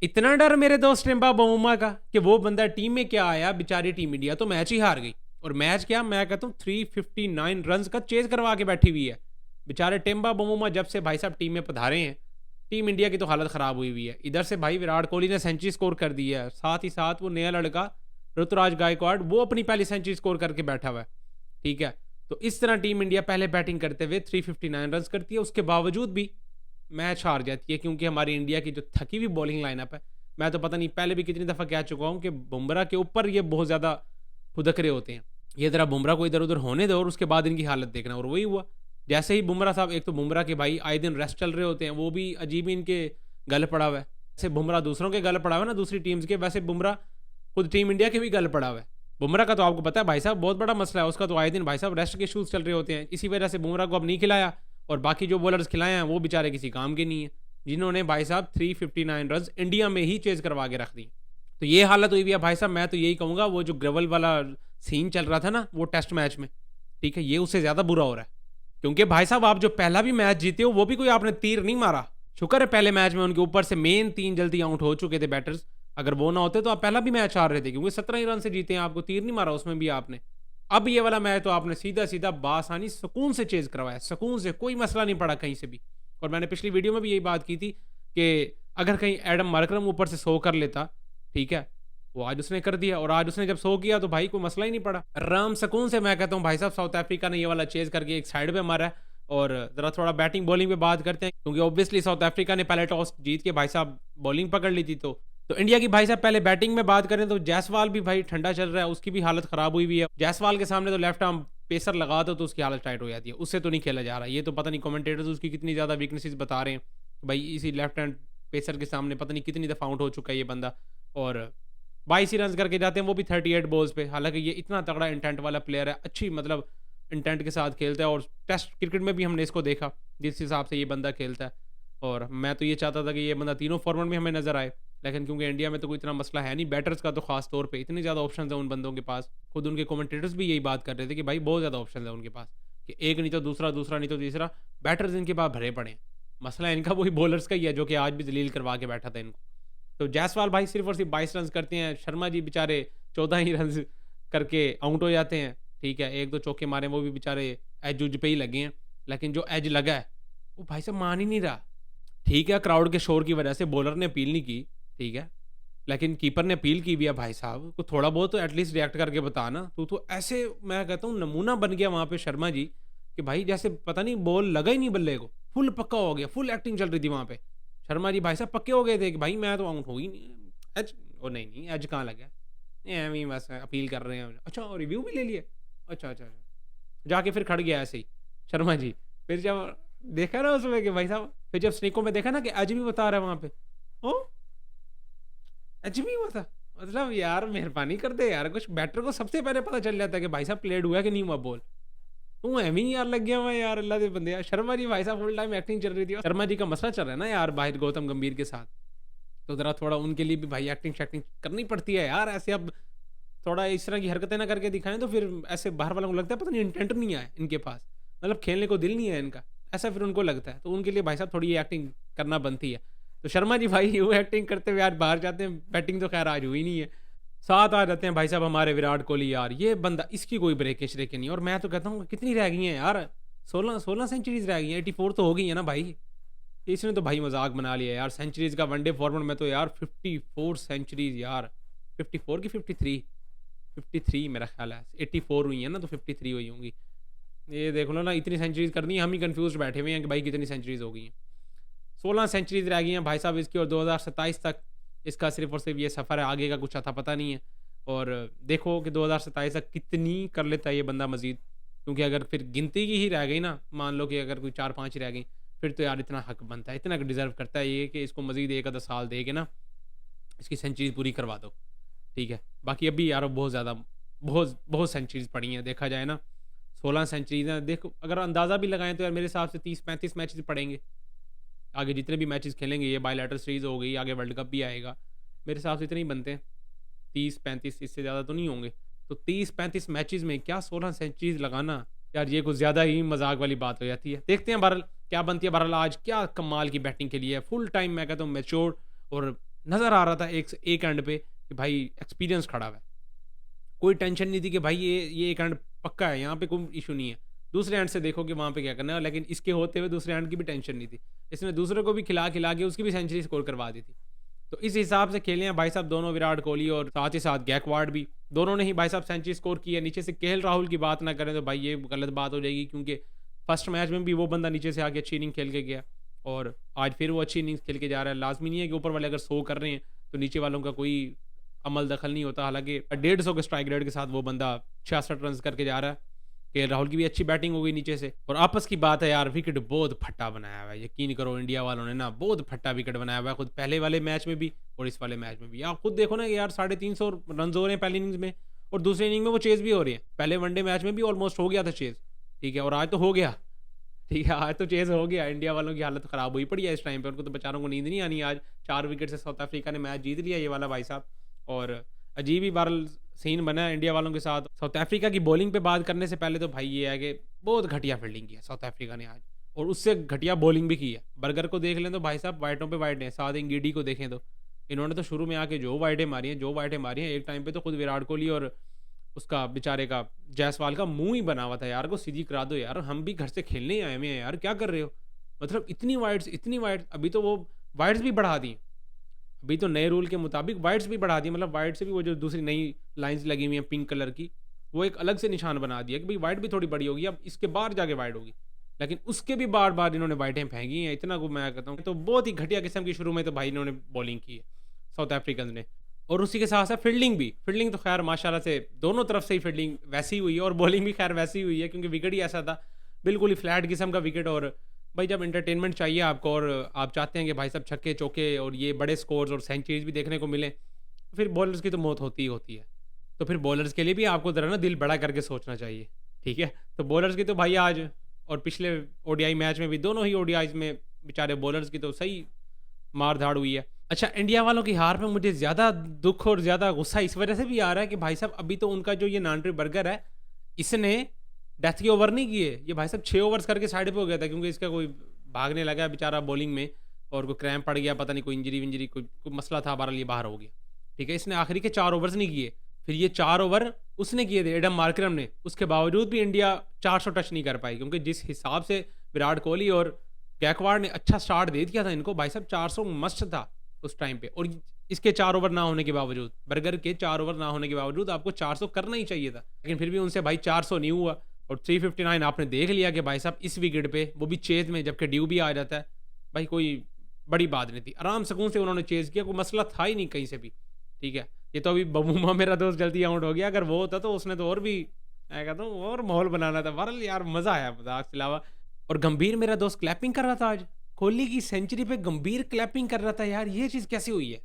इतना डर मेरे दोस्त टिम्बा बमुमा का कि वो बंदा टीम में क्या आया, बेचारी टीम इंडिया तो मैच ही हार गई। और मैच क्या, मैं कहता हूँ 359 रन का चेज करवा के बैठी हुई है। बेचारे टिम्बा बमुमा जब से भाई साहब टीम में पधारे हैं, टीम इंडिया की तो हालत खराब हुई हुई है। इधर से भाई विराट कोहली ने सेंचुरी स्कोर कर दी है, साथ ही साथ वो नया लड़का ऋतुराज गायकवाड़ वो अपनी पहली सेंचुरी स्कोर करके बैठा हुआ है। ठीक है, तो इस तरह टीम इंडिया पहले बैटिंग करते हुए 359 रन करती है, उसके बावजूद भी मैच हार जाती है, क्योंकि हमारी इंडिया की जो थकी हुई बॉलिंग लाइनअप है, मैं तो पता नहीं पहले भी कितनी दफ़ा कह चुका हूँ कि बुमराह के ऊपर ये बहुत ज़्यादा फुदक रहे होते हैं। ये ज़रा बुमराह को इधर उधर होने दो और उसके बाद इनकी हालत देखना। और वही हुआ, जैसे ही बुमराह साहब, एक तो बुमराह के भाई आए दिन रेस्ट चल रहे होते हैं, वो भी अजीब ही इनके गल पड़ा हुआ है। जैसे बुमराह दूसरों के गल पड़ा हुआ है ना, दूसरी टीम्स के, वैसे बुमराह खुद टीम इंडिया के भी गल पड़ा हुआ है। बुमराह का तो आपको पता है भाई साहब बहुत बड़ा मसला है, उसका तो आए दिन भाई साहब रेस्ट के इशूज़ चल रहे होते हैं। इसी वजह से बुमराह को अब नहीं खिलाया, और बाकी जो बॉलर्स खिलाए हैं वो बेचारे किसी काम के नहीं है, जिन्होंने भाई साहब 359 रन इंडिया में ही चेज करवा के रख दी। तो ये हालत हुई भी है भाई साहब। मैं तो यही कहूँगा, वो जो ग्रेवल वाला सीन चल रहा था ना वो टेस्ट मैच में, ठीक है, ये उससे ज़्यादा बुरा हो रहा है। क्योंकि भाई साहब आप जो पहला भी मैच जीते हो वो भी कोई आपने तीर नहीं मारा। शुक्र है पहले मैच में उनके ऊपर से मेन 3 जल्दी आउट हो चुके थे बैटर्स, अगर वो ना होते तो आप पहला भी मैच हार रहे थे, क्योंकि 17 ही रन से जीते हैं, आपको तीर नहीं मारा उसमें भी आपने। अब ये वाला मैच तो आपने सीधा सीधा बासानी सुकून से चेज करवाया, सुकून से, कोई मसला नहीं पड़ा कहीं से भी। और मैंने पिछली वीडियो में भी यही बात की थी कि अगर कहीं एडम मार्करम ऊपर से 100 कर लेता, ठीक है, वो आज उसने कर दिया, और आज उसने जब 100 किया तो भाई कोई मसला ही नहीं पड़ा, आराम सुकून से। मैं कहता हूँ भाई साहब साउथ अफ्रीका ने ये वाला चेज करके एक साइड पे मारा है। और जरा थोड़ा बैटिंग बॉलिंग पे बात करते हैं, क्योंकि ऑब्वियसली साउथ अफ्रीका ने पहले टॉस जीत के भाई साहब बॉलिंग पकड़ ली थी। तो इंडिया की भाई साहब पहले बैटिंग में बात करें तो जायसवाल भी भाई ठंडा चल रहा है, उसकी भी हालत खराब हुई हुई है। जायसवाल के सामने तो लेफ्ट आर्म पेसर लगा दो तो उसकी हालत टाइट हो जाती है, उससे तो नहीं खेला जा रहा। ये तो पता नहीं कमेंटेटर्स उसकी कितनी ज़्यादा वीकनेसेस बता रहे हैं, भाई इसी लेफ्ट हैंड पेसर के सामने पता नहीं कितनी दफ़ा आउट हो चुका है ये बंदा, और 22 ही रन करके जाते हैं, वो भी 38 बॉल्स पे। हालांकि ये इतना तगड़ा इंटेंट वाला प्लेयर है, अच्छी मतलब इंटेंट के साथ खेलता है, और टेस्ट क्रिकेट में भी हमने इसको देखा जिस हिसाब से ये बंदा खेलता है। और मैं तो ये चाहता था कि ये बंदा तीनों फॉर्मेट में हमें नजर आए, लेकिन क्योंकि इंडिया में तो कोई इतना मसला है नहीं बैटर्स का, तो खास तौर पे इतने ज़्यादा ऑप्शन है उन बंदों के पास। खुद उनके कमेंटेटर्स भी यही बात कर रहे थे कि भाई बहुत ज़्यादा ऑप्शन है उनके पास, कि एक नहीं तो दूसरा, दूसरा नहीं तो तीसरा, बैटर्स इनके पास भरे पड़े हैं। मसला इनका वही बॉलर्स का ही है, जो कि आज भी जलील करवा के बैठा था इनको। तो जायसवाल भाई सिर्फ और सिर्फ 22 रन करते हैं, शर्मा जी बेचारे 14 ही रन करके आउट हो जाते हैं। ठीक है, एक दो चौके मारे, वो भी बेचारे एज उज पे ही लगे हैं, लेकिन जो एज लगा है वो भाई साहब मान ही नहीं रहा। ठीक है, क्राउड के शोर की वजह से बॉलर ने अपील नहीं की, ठीक है, लेकिन कीपर ने अपील की भी है। भाई साहब को थोड़ा बहुत तो एटलीस्ट रिएक्ट करके बताना। तो ऐसे मैं कहता हूँ नमूना बन गया वहाँ पे शर्मा जी, कि भाई जैसे पता नहीं बॉल लगा ही नहीं बल्ले को, फुल पक्का हो गया, फुल एक्टिंग चल रही थी वहाँ पे। शर्मा जी भाई साहब पक्के हो गए थे कि भाई मैं तो आउट हो ही नहीं, एज ओ नहीं नहीं एज कहाँ लगा, एम ही बस अपील कर रहे हैं। अच्छा रिव्यू भी ले लिया, अच्छा अच्छा अच्छा, जाके फिर खड़ गया ऐसे ही शर्मा जी। फिर जब देखा ना उसमें कि भाई साहब, फिर जब स्नेको में देखा ना कि आज भी बता रहा है वहाँ पे, ओ आज भी हुआ था, मतलब यार मेहरबानी कर दे यार, कुछ बैटर को सबसे पहले पता चल जाता है कि भाई साहब प्लेड हुआ कि नहीं हुआ बॉल। तू एम ही यार लग गया हुआ यार, अल्लाह के बंदे यार। शर्मा जी भाई साहब फुल टाइम एक्टिंग चल रही थी, शर्मा जी का मसला चल रहा है ना यार बाहर गौतम गंभीर के साथ, तो जरा थोड़ा उनके लिए भी भाई एक्टिंग शैक्टिंग करनी पड़ती है यार। ऐसे अब थोड़ा इस तरह की हरकतें ना करके दिखाएं तो फिर ऐसे बाहर वालों को लगता है पता नहीं इंटेंट नहीं है इनके पास, मतलब खेलने को दिल नहीं है इनका, ऐसा फिर उनको लगता है। तो उनके लिए भाई साहब थोड़ी ये एक्टिंग करना बनती है। तो शर्मा जी भाई वो एक्टिंग करते हुए आज बाहर जाते हैं, बैटिंग तो खैर आज हुई नहीं है, साथ आ जाते हैं भाई साहब हमारे विराट कोहली। यार ये बंदा, इसकी कोई ब्रेके श्रेके नहीं। और मैं तो कहता हूँ कितनी रह गई हैं यार, 16 सेंचुरीज रह गई हैं, 84 तो हो गई है ना भाई। इसने तो भाई मजाक बना लिया यार सेंचुरीज का वनडे फॉर्मेट में। तो यार 54 सेंचुरीज यार, 54 की 53 मेरा ख्याल है, 84 हुई है ना, तो 53 हुई होंगी। ये देख लो ना, इतनी सेंचुरीज करनी है, हम ही कंफ्यूज बैठे हुए हैं कि भाई कितनी सेंचुरीज हो गई हैं। 16 सेंचुरीज रह गई हैं भाई साहब इसकी, और 2027 तक इसका सिर्फ और सिर्फ ये सफ़र है, आगे का कुछ था पता नहीं है। और देखो कि 2027 तक कितनी कर लेता है ये बंदा मजीद, क्योंकि अगर फिर गिनती की ही रह गई ना, मान लो कि अगर कोई 4-5 रह गई, फिर तो यार इतना हक बनता है, इतना डिज़र्व करता है ये कि इसको मजीद एक आधा साल दे के ना इसकी सेंचुरीज पूरी करवा दो। ठीक है, बाकी अभी यार बहुत ज़्यादा बहुत बहुत सेंचुरीज पड़ी हैं देखा जाए ना, 16 सेंचुरीज हैं। देखो अगर अंदाज़ा भी लगाएं तो यार मेरे हिसाब से 30-35 मैचेस पड़ेंगे आगे, जितने भी मैचेस खेलेंगे। ये बायलैटरल सीरीज़ हो गई, आगे वर्ल्ड कप भी आएगा, मेरे हिसाब से इतने ही बनते हैं, 30-35, इससे ज़्यादा तो नहीं होंगे। तो 30-35 मैचेस में क्या 16 सेंचुरीज लगाना, यार ये कुछ ज़्यादा ही मजाक वाली बात हो जाती है। देखते हैं बहरहाल क्या बनती है। बहरहाल आज क्या कमाल की बैटिंग के लिए, फुल टाइम मैं कहता हूँ मैच्योर और नज़र आ रहा था एक एंड पे कि भाई एक्सपीरियंस खड़ा हुआ है, कोई टेंशन नहीं थी कि भाई ये एक एंड पक्का है, यहाँ पे कोई इशू नहीं है। दूसरे एंड से देखो कि वहाँ पे क्या करना है, लेकिन इसके होते हुए दूसरे एंड की भी टेंशन नहीं थी। इसने दूसरे को भी खिला खिला के उसकी भी सेंचुरी स्कोर करवा दी थी। तो इस हिसाब से खेले हैं भाई साहब दोनों, विराट कोहली और साथ ही साथ गैकवाड भी, दोनों ने ही भाई साहब सेंचुरी स्कोर की है। नीचे से केएल राहुल की बात ना करें तो भाई ये गलत बात हो जाएगी, क्योंकि फर्स्ट मैच में भी वो बंदा नीचे से आके अच्छी इनिंग खेल के गया और आज फिर वो अच्छी इनिंग्स खेल के जा रहा है। लाजमी नहीं है कि ऊपर वाले अगर 100 कर रहे हैं तो नीचे वालों का कोई अमल दखल नहीं होता। हालांकि 150 के स्ट्राइक रेट के साथ वो बंदा 66 रन करके जा रहा है। के राहुल की भी अच्छी बैटिंग हो गई नीचे से। और आपस की बात है यार, विकेट बहुत फट्टा बनाया हुआ है, यकीन करो इंडिया वालों ने ना बहुत फट्टा विकेट बनाया हुआ है, खुद पहले वाले मैच में भी और इस वाले मैच में भी। आप खुद देखो ना यार, 350 रन हो रहे हैं पहली इनिंग्स में और दूसरी इनिंग में वो चेज भी हो रही है। पहले वनडे मैच में भी ऑलमोस्ट हो गया था चेज, ठीक है, और आज तो हो गया, ठीक है, आज तो चेज हो गया। इंडिया वालों की हालत खराब हुई पड़ी है इस टाइम पे, उनको तो बेचारों को नींद नहीं आनी। आज 4 विकेट से साउथ अफ्रीका ने मैच जीत लिया ये वाला भाई साहब। और अजीब ही बहरहाल सीन बना है इंडिया वालों के साथ। साउथ अफ्रीका की बॉलिंग पे बात करने से पहले तो भाई ये है कि बहुत घटिया फील्डिंग की है साउथ अफ्रीका ने आज, और उससे घटिया बॉलिंग भी की है। बर्गर को देख लें तो भाई साहब वाइटों पे वाइट हैं, साथ इंगीडी को देखें तो इन्होंने तो शुरू में आके जो वाइटें मारी हैं, एक टाइम पे तो खुद विराट कोहली और उसका बेचारे का जायसवाल का मुंह ही बना हुआ था यार, को सीधी करा दो यार, हम भी घर से खेलने ही आए हुए हैं यार, क्या कर रहे हो, मतलब इतनी वाइड्स। अभी तो वो वाइड्स भी बढ़ा दी, अभी तो नए रूल के मुताबिक वाइड्स भी बढ़ा दी, मतलब वाइड से भी वो जो दूसरी नई लाइंस लगी हुई हैं पिंक कलर की, वो एक अलग से निशान बना दिया कि भाई वाइड भी थोड़ी बड़ी होगी, अब इसके बाहर जाके वाइड होगी। लेकिन उसके भी बार बार इन्होंने वाइडें फेंकी हैं, इतना को मैं कहता हूँ तो बहुत ही घटिया किस्म की। शुरू में तो भाई इन्होंने बॉलिंग की है साउथ अफ्रीकन ने, और उसी के साथ साथ फील्डिंग तो खैर माशाल्लाह से दोनों तरफ से ही फील्डिंग वैसी हुई है और बॉलिंग भी खैर वैसी हुई है, क्योंकि विकेट ही ऐसा था, बिल्कुल ही फ्लैट किस्म का विकेट। और भाई जब एंटरटेनमेंट चाहिए आपको और आप चाहते हैं कि भाई साहब छक्के चौके और ये बड़े स्कोर्स और सेंचुरीज भी देखने को मिले, फिर बॉलर्स की तो मौत होती ही होती है। तो फिर बॉलर्स के लिए भी आपको ज़रा ना दिल बड़ा करके सोचना चाहिए, ठीक है। तो बॉलर्स की तो भाई आज और पिछले ओडीआई मैच में भी, दोनों ही ओडीआईज में बेचारे बॉलर्स की तो सही मार धाड़ हुई है। अच्छा, इंडिया वालों की हार में मुझे ज़्यादा दुख और ज़्यादा गुस्सा इस वजह से भी आ रहा है कि भाई साहब अभी तो उनका जो ये नानट्री बर्गर है, इसने डेथ के ओवर नहीं किए, ये भाई साहब 6 ओवर्स करके साइड पे हो गया था, क्योंकि इसका कोई भागने लगा बेचारा बॉलिंग में और कोई क्रैम्प पड़ गया, पता नहीं कोई इंजरी कोई मसला था, बहरहाल ये बाहर हो गया, ठीक है। इसने आखिरी के 4 ओवर्स नहीं किए, फिर ये 4 ओवर उसने किए थे एडम मार्करम ने, उसके बावजूद भी इंडिया 400 टच नहीं कर पाई, क्योंकि जिस हिसाब से विराट कोहली और गैकवाड़ ने अच्छा स्टार्ट दे दिया था इनको, भाई साहब 400 मस्ट था उस टाइम पे। और इसके 4 ओवर ना होने के बावजूद, बर्गर के 4 ओवर ना होने के बावजूद आपको 400 करना ही चाहिए था, लेकिन फिर भी उनसे भाई 400 नहीं हुआ। और 359 आपने देख लिया कि भाई साहब इस विकेट पे, वो भी चेज में, जबकि ड्यू भी आ जाता है, भाई कोई बड़ी बात नहीं थी, आराम सुकून से उन्होंने चेज किया, कोई मसला था ही नहीं कहीं से भी, ठीक है। ये तो अभी बबूमा मेरा दोस्त जल्दी आउट हो गया, अगर वो होता तो उसने तो और भी, मैं कहता हूँ और माहौल बनाना था। बहरहाल यार मजा आया मजाक के अलावा। और गंभीर मेरा दोस्त क्लैपिंग कर रहा था आज, कोहली की सेंचुरी पे गंभीर क्लैपिंग कर रहा था यार, ये चीज कैसे हुई है,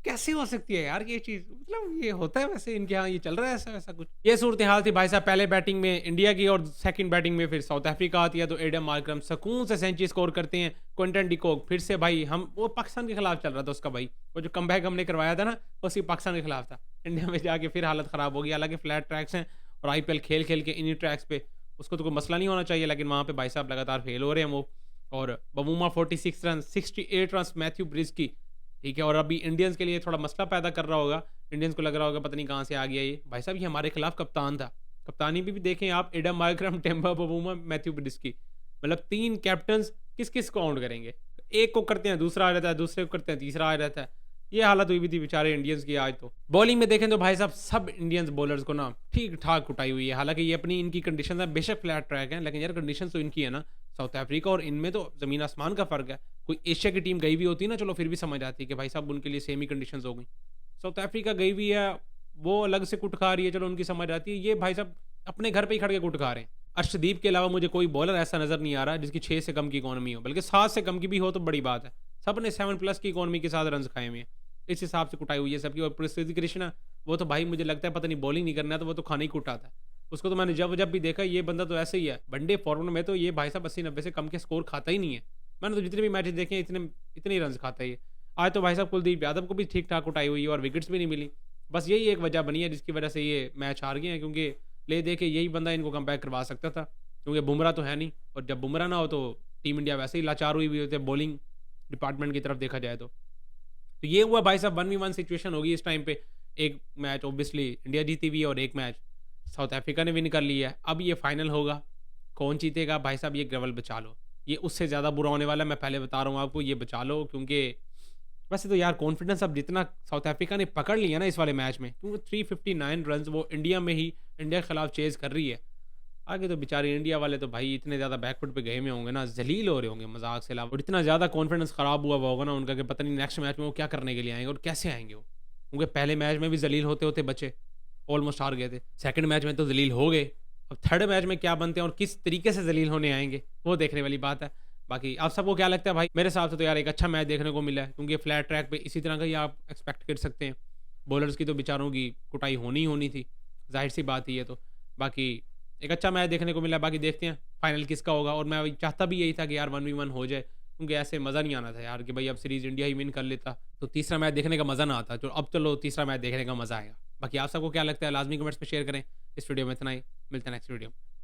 कैसे हो सकती है यार ये चीज, मतलब ये होता है वैसे इनके यहाँ, ये चल रहा है ऐसा वैसा कुछ। ये सूरत हाल थी भाई साहब पहले बैटिंग में इंडिया की, और सेकंड बैटिंग में फिर साउथ अफ्रीका आती है तो एडम मार्करम सुकून से सेंचुरी स्कोर करते हैं। क्विंटन डिकॉक फिर से भाई, हम वो पाकिस्तान के खिलाफ चल रहा था उसका भाई, वो जो कमबैक हमने करवाया था ना, उसी पाकिस्तान के खिलाफ था। इंडिया में जाके फिर हालत खराब होगी, हालांकि फ्लैट ट्रैक्स हैं और आईपीएल खेल खेल के इन्हीं ट्रैक्स पे उसको तो कोई मसला नहीं होना चाहिए, लेकिन वहाँ पे भाई साहब लगातार फेल हो रहे हैं वो। और बबूमा 46 रन, 68 रन मैथ्यू ब्रिज की, ठीक है। और अभी इंडियंस के लिए थोड़ा मसला पैदा कर रहा होगा, इंडियंस को लग रहा होगा पता नहीं कहाँ से आ गया ये भाई साहब, ये हमारे खिलाफ कप्तान था। कप्तानी भी देखें आप, एडम मार्करम, टेम्बा बबूमा, मैथ्यू ब्रिस्की, मतलब 3 कैप्टन किस किस को आउट करेंगे, एक को करते हैं दूसरा आ जाता है, दूसरे को करते हैं तीसरा आ जाता है, ये हालत हुई भी थी बेचारे इंडियंस की आज। तो बॉलिंग में देखें तो भाई साहब सब इंडियंस बॉलर्स को ना ठीक ठाक कुटाई हुई है, हालांकि ये अपनी इनकी कंडीशन है, बेशक फ्लैट ट्रैक है, लेकिन यार कंडीशन तो इनकी है ना साउथ अफ्रीका, और इनमें तो ज़मीन आसमान का फ़र्क है। कोई एशिया की टीम गई भी होती है ना, चलो फिर भी समझ आती है कि भाई साहब उनके लिए सेम ही कंडीशंस हो गई। साउथ अफ्रीका गई हुई है, वो अलग से कुट खा रही है, चलो उनकी समझ आती है, ये भाई साहब अपने घर पे ही खड़ के कुट खा रहे हैं। अर्शदीप के अलावा मुझे कोई बॉलर ऐसा नज़र नहीं आ रहा जिसकी 6 से कम की इकॉनमी हो, बल्कि 7 से कम की भी हो तो बड़ी बात है। सब ने 7+ की इकॉनमी के साथ रन खाए हुए हैं, इस हिसाब से कुटाई हुई है सबकी। और प्रसिद्ध कृष्णा, वो तो भाई मुझे लगता है पता नहीं बॉलिंग नहीं करना है तो वो तो खाना ही कुटाता है, उसको तो मैंने जब भी देखा ये बंदा तो ऐसे ही है, वनडे फॉर्मेट में तो ये भाई साहब 80-90 से कम के स्कोर खाता ही नहीं है। मैंने तो जितने भी मैचेस देखे इतने ही रन खाता है ये। आज तो भाई साहब कुलदीप यादव को भी ठीक ठाक उठाई हुई है और विकेट्स भी नहीं मिली, बस यही एक वजह बनी है जिसकी वजह से ये मैच हार गए हैं, क्योंकि ले दे के यही बंदा इनको कम बैक करवा सकता था, क्योंकि बुमराह तो है नहीं, और जब बुमराह ना हो तो टीम इंडिया वैसे ही लाचार हुई होती है बॉलिंग डिपार्टमेंट की तरफ देखा जाए तो। तो ये हुआ भाई साहब 1v1 सिचुएशन होगी इस टाइम पे। एक मैच ऑब्वियसली इंडिया जीती हुई है और एक मैच साउथ अफ्रीका ने विन कर लिया है। अब ये फाइनल होगा, कौन जीतेगा भाई साहब, ये ग्रेवल बचा लो, ये उससे ज़्यादा बुरा होने वाला है, मैं पहले बता रहा हूँ आपको, ये बचा लो। क्योंकि वैसे तो यार कॉन्फिडेंस अब जितना साउथ अफ्रीका ने पकड़ लिया ना इस वाले मैच में, क्योंकि 359 रन वो इंडिया में ही इंडिया के खिलाफ चेज कर रही है। आगे तो बेचारे इंडिया वाले तो भाई इतने ज़्यादा बैकफुट पे गए में होंगे ना, जलील हो रहे होंगे मजाक से अलावा, और इतना ज़्यादा कॉन्फिडेंस ख़राब हुआ होगा ना उनका कि पता नहीं नेक्स्ट मैच में वो क्या करने के लिए आएंगे और कैसे आएंगे वो। क्योंकि पहले मैच में भी जलील होते होते बचे, ऑलमोस्ट हार गए थे, सेकंड मैच में तो जलील हो गए, अब थर्ड मैच में क्या बनते हैं और किस तरीके से जलील होने आएंगे वो देखने वाली बात है। बाकी आप सबको क्या लगता है भाई? मेरे हिसाब से तो यार एक अच्छा मैच देखने को मिला है, क्योंकि फ्लैट ट्रैक पे इसी तरह का ही आप एक्सपेक्ट कर सकते हैं। बॉलर्स की तो बेचारों की कुटाई होनी ही होनी थी, जाहिर सी बात ही है। तो बाकी एक अच्छा मैच देखने को मिला, बाकी देखते हैं फाइनल किसका होगा। और मैं चाहता भी यही था कि यार 1v1 हो जाए, क्योंकि ऐसे मज़ा नहीं आना था यार कि भाई अब सीरीज़ इंडिया ही विन कर लेता तो तीसरा मैच देखने का मज़ा ना आता। जो अब चलो तीसरा मैच देखने का मज़ा आएगा। बाकी आप सबको क्या लगता है लाजमी कमेंट्स में शेयर करें। इस वीडियो में इतना ही, मिलते हैं नेक्स्ट वीडियो में।